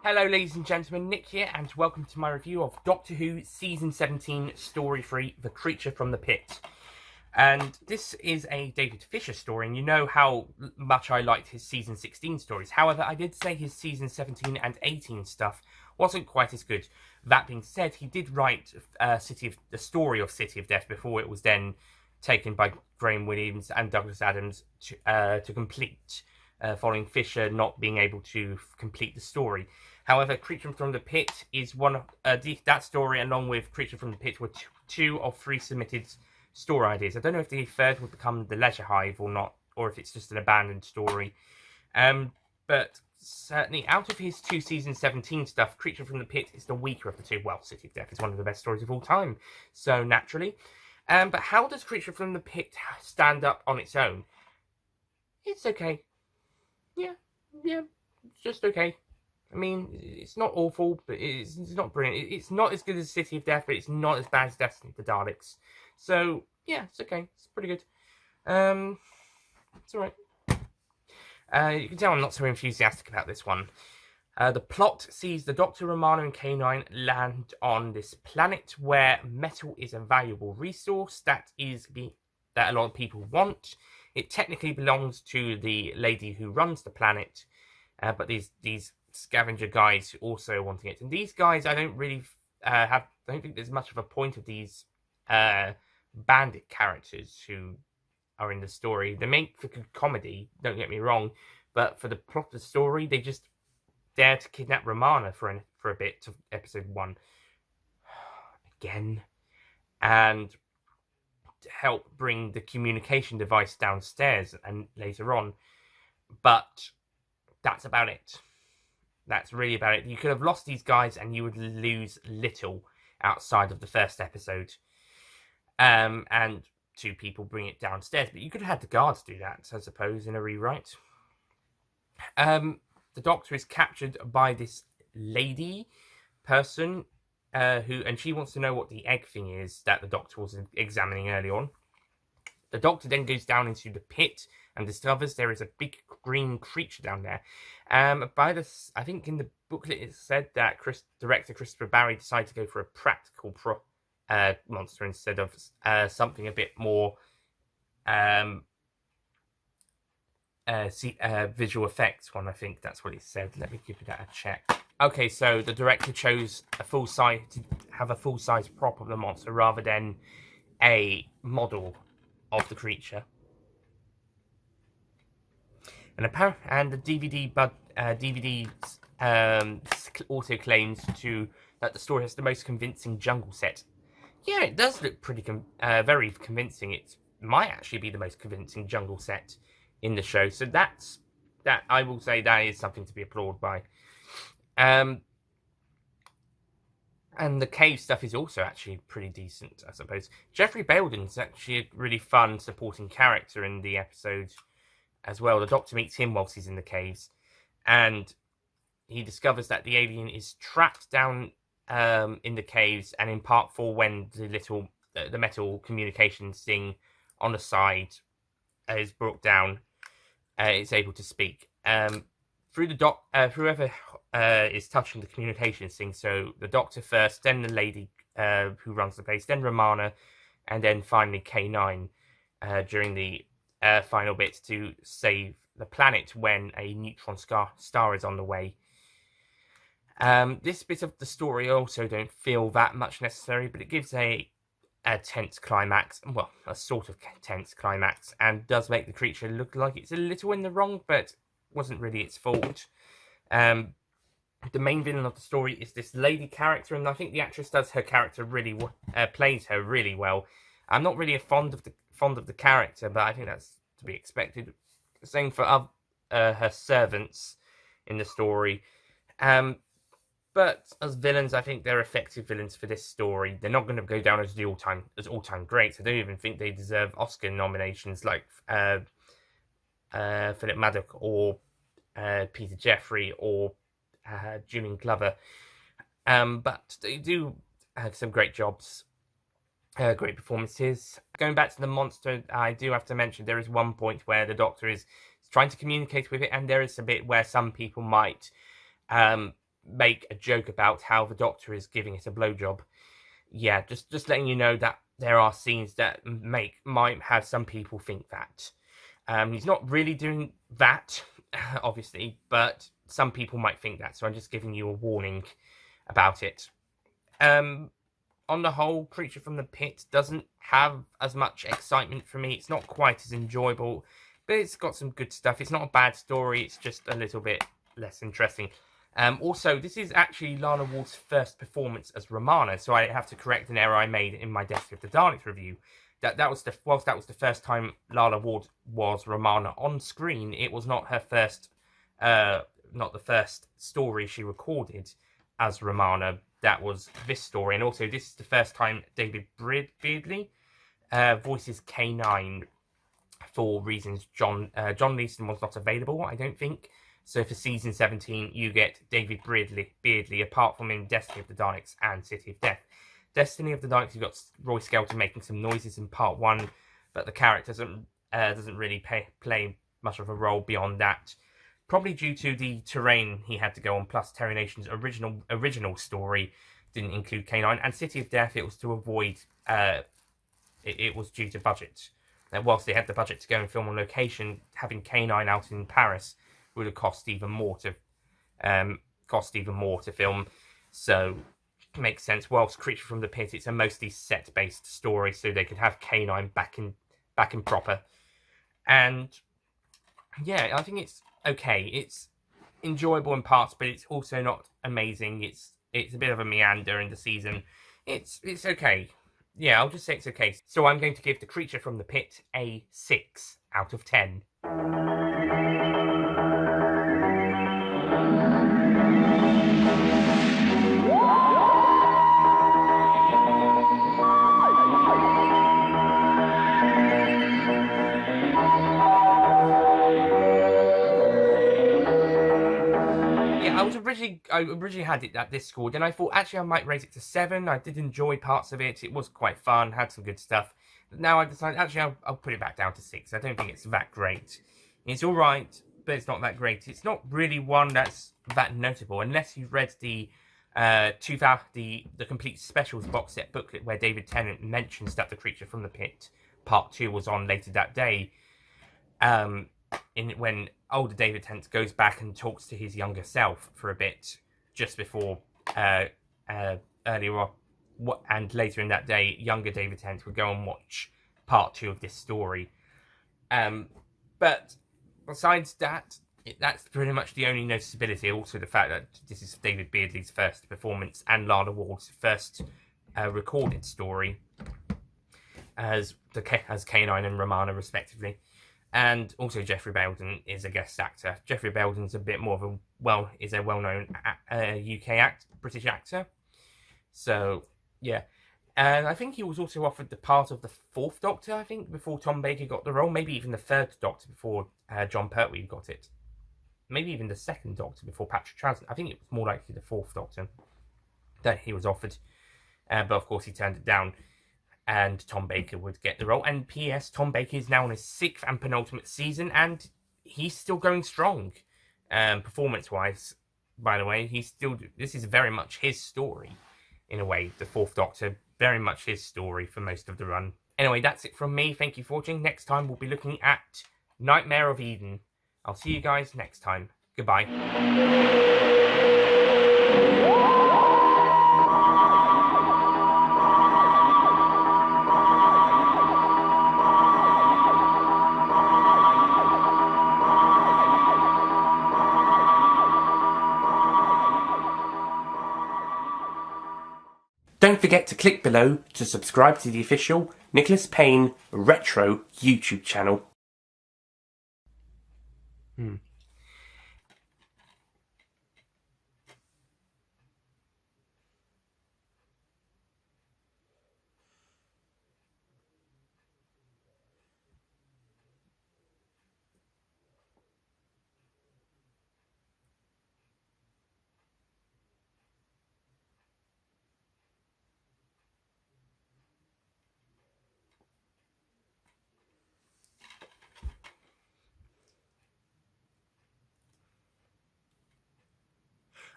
Hello ladies and gentlemen, Nick here, and welcome to my review of Doctor Who Season 17, Story 3, The Creature from the Pit. And this is a David Fisher story, and you know how much I liked his Season 16 stories. However, I did say his Season 17 and 18 stuff wasn't quite as good. That being said, he did write the story of City of Death before it was then taken by Graham Williams and Douglas Adams to complete, following Fisher not being able to complete the story. However, Creature from the Pit is one of that story, along with Creature from the Pit, were two of three submitted story ideas. I don't know if the third would become the Leisure Hive or not, or if it's just an abandoned story. But certainly, out of his two Season 17 stuff, Creature from the Pit is the weaker of the two. Well, City of Death is one of the best stories of all time, so naturally. But how does Creature from the Pit stand up on its own? It's okay. Yeah, it's just okay. I mean, it's not awful, but it's not brilliant. It's not as good as City of Death, but it's not as bad as Destiny of the Daleks. So, yeah, it's okay. It's pretty good. It's alright. You can tell I'm not so enthusiastic about this one. The plot sees the Doctor, Romana, and K9 land on this planet where metal is a valuable resource that a lot of people want. It technically belongs to the lady who runs the planet, but these scavenger guys also wanting it, and these guys I don't really don't think there's much of a point of these bandit characters who are in the story. They make for good comedy, don't get me wrong, but for the plot of the story, they just dare to kidnap Romana for a bit of episode 1 again, and to help bring the communication device downstairs and later on, but that's about it. That's really about it. You could have lost these guys and you would lose little outside of the first episode. And two people bring it downstairs. But you could have had the guards do that, I suppose, in a rewrite. The Doctor is captured by this lady person and she wants to know what the egg thing is that the Doctor was examining early on. The Doctor then goes down into the pit and discovers there is a big green creature down there. I think in the booklet it said that director Christopher Barry decided to go for a practical monster instead of something a bit more visual effects one. I think that's what it said. Let me give that a check. Okay, so the director chose a full-size prop of the monster rather than a model of the creature. And the DVD also claims that the story has the most convincing jungle set. Yeah, it does look pretty very convincing. It might actually be the most convincing jungle set in the show. So that I will say that is something to be applauded by. And the cave stuff is also actually pretty decent, I suppose. Jeffrey Belden's actually a really fun supporting character in the episode as well. The Doctor meets him whilst he's in the caves, and he discovers that the alien is trapped down in the caves, and in part 4, when the metal communications thing on the side is brought down, it's able to speak. Through whoever is touching the communications thing, so the Doctor first, then the lady who runs the place, then Romana, and then finally K9 during the final bit to save the planet when a neutron star is on the way. This bit of the story I also don't feel that much necessary, but it gives a tense climax, well, a sort of tense climax, and does make the creature look like it's a little in the wrong, but wasn't really its fault. The main villain of the story is this lady character, and I think the actress does her character really plays her really well. I'm not really fond of the character, but I think that's to be expected. Same for her servants in the story. But as villains, I think they're effective villains for this story. They're not going to go down as the all-time greats. I don't even think they deserve Oscar nominations like Philip Maddock or Peter Jeffrey or Julian Glover. But they do have some great jobs, great performances. Going back to the monster, I do have to mention there is one point where the Doctor is trying to communicate with it, and there is a bit where some people might make a joke about how the Doctor is giving it a blowjob. Yeah, just letting you know that there are scenes that might have some people think that. He's not really doing that, obviously, but some people might think that, so I'm just giving you a warning about it. On the whole, Creature from the Pit doesn't have as much excitement for me. It's not quite as enjoyable, but it's got some good stuff. It's not a bad story, it's just a little bit less interesting. Also, this is actually Lana Ward's first performance as Romana, so I have to correct an error I made in my Destiny of the Daleks review. Whilst that was the first time Lana Ward was Romana on screen, it was not her first, not the first story she recorded as Romana. That was this story, and also this is the first time David Beardley voices K9 for reasons John Leeson was not available, I don't think. So for season 17, you get David Beardley, apart from in Destiny of the Daleks and City of Death. Destiny of the Daleks, you got Roy Skelton making some noises in part 1, but the character doesn't really play much of a role beyond that. Probably due to the terrain he had to go on, plus Terry Nation's original story didn't include K9, and City of Death, it was to avoid, it was due to budget. Whilst they had the budget to go and film on location, having K9 out in Paris would have cost even more to film. So it makes sense. Whilst Creature from the Pit, it's a mostly set-based story, so they could have K9 back in proper. And yeah, I think it's okay. It's enjoyable in parts, but it's also not amazing. It's a bit of a meander in the season. It's okay. Yeah, I'll just say it's okay. So I'm going to give The Creature from the Pit a 6 out of 10. I originally had it at this score, then I thought actually I might raise it to 7. I did enjoy parts of it. It was quite fun, had some good stuff. But now I decided actually I'll put it back down to 6. I don't think it's that great. It's alright, but it's not that great. It's not really one that's that notable, unless you've read the complete specials box set booklet where David Tennant mentions that The Creature from the Pit Part 2 was on later that day. When older David Tennant goes back and talks to his younger self for a bit, just before earlier on, and later in that day, younger David Tennant would go and watch part 2 of this story. But besides that, that's pretty much the only noticeability. Also, the fact that this is David Beardley's first performance and Lana Ward's first recorded story as K9 and Romana, respectively. And also Geoffrey Belden is a guest actor. Geoffrey Belden's a bit more of a well-known British actor. So, yeah. And I think he was also offered the part of the 4th Doctor, I think, before Tom Baker got the role. Maybe even the 3rd Doctor before John Pertwee got it. Maybe even the 2nd Doctor before Patrick Troughton. I think it was more likely the 4th Doctor that he was offered. But of course he turned it down. And Tom Baker would get the role. And P.S. Tom Baker is now on his 6th and penultimate season, and he's still going strong, performance-wise. By the way, this is very much his story, in a way. The 4th Doctor, very much his story for most of the run. Anyway, that's it from me. Thank you for watching. Next time we'll be looking at Nightmare of Eden. I'll see you guys next time. Goodbye. Don't forget to click below to subscribe to the official Nicholas Payne Retro YouTube channel.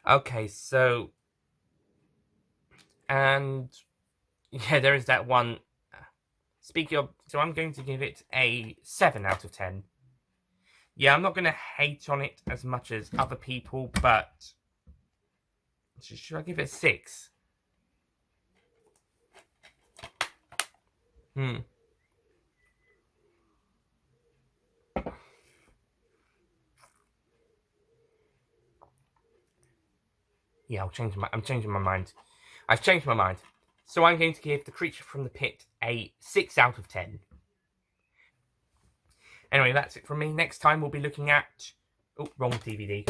Okay, so, and yeah, there is that one. Speaking of, so I'm going to give it a 7 out of 10. Yeah, I'm not going to hate on it as much as other people, but should I give it a 6? Yeah, I'm changing my mind. I've changed my mind. So I'm going to give The Creature from the Pit a 6 out of 10. Anyway, that's it from me. Next time we'll be looking at... Oh, wrong DVD.